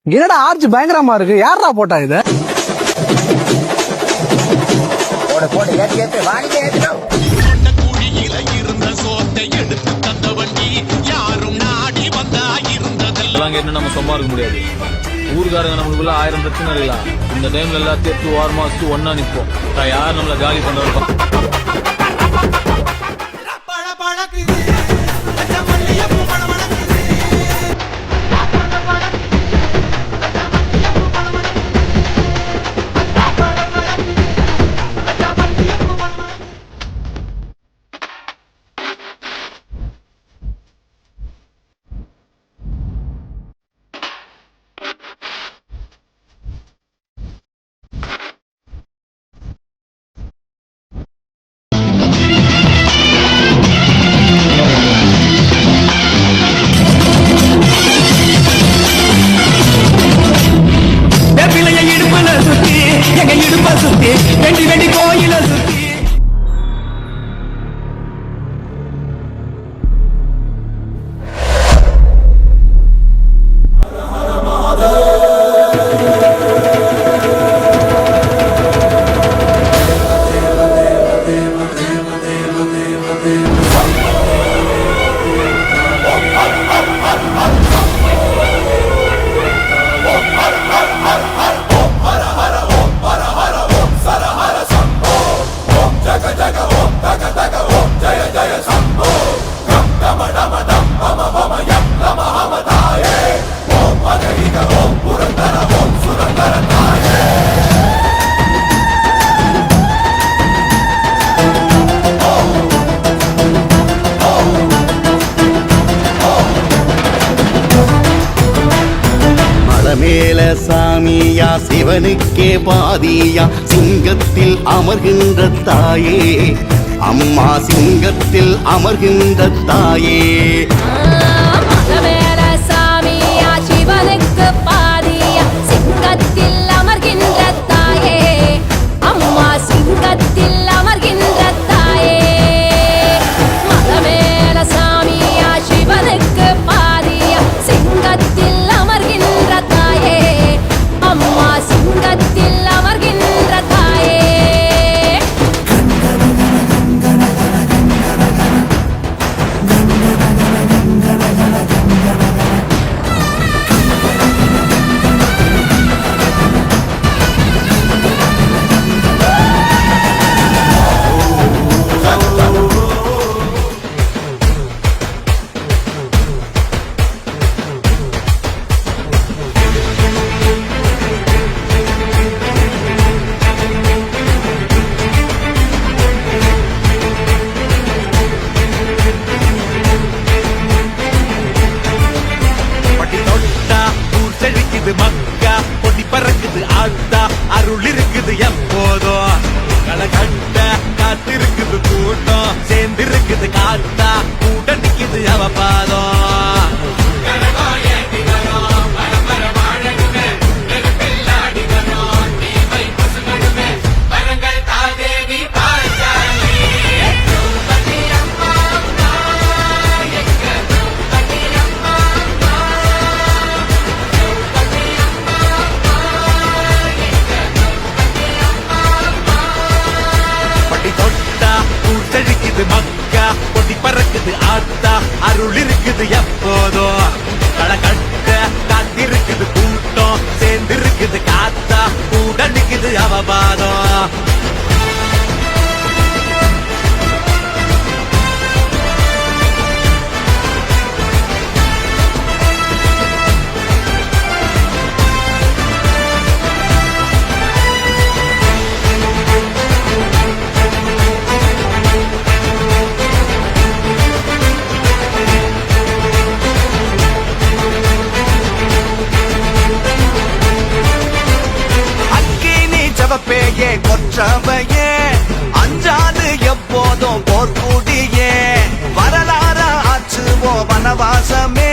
என்னடா ஆர்ச் பயங்கரமா இருக்கு, யாரா போட்டா இது? நம்ம சும்மா இருக்க முடியாது. ஊருக்காரங்க நம்மளுக்குள்ள 1000 பிரச்சனை இருக்கலாம். இந்த டைம்ல எல்லாத்தையும் ஓரமா வச்சு ஒன்னா நிற்போம். யார் நம்மள காலி பண்றோம். மேல சாமியா சிவனுக்கே பாதியா சிங்கத்தில் அமர்கின்ற தாயே அம்மா சிங்கத்தில் அமர்கின்ற தாயே மக்கா பொடி பறக்குது ஆத்தா அருள் இருக்குது எப்போதும் களகட்ட காத்திருக்குது கூட்டம் சேர்ந்திருக்குது காத்தா கூட நிக்குது அவ பாதம் மக்கா பொடி பறக்குது ஆத்தா அருள் இருக்குது எப்போதும் களகட்ட காத்திருக்குது கூட்டம் சேர்ந்திருக்குது காத்தா கூட நிக்குது அவபாதம் பேயே கொற்றவையே அஞ்சாது எப்போதும் போர்க்குடியே வரலாற ஆச்சுவோ வனவாசமே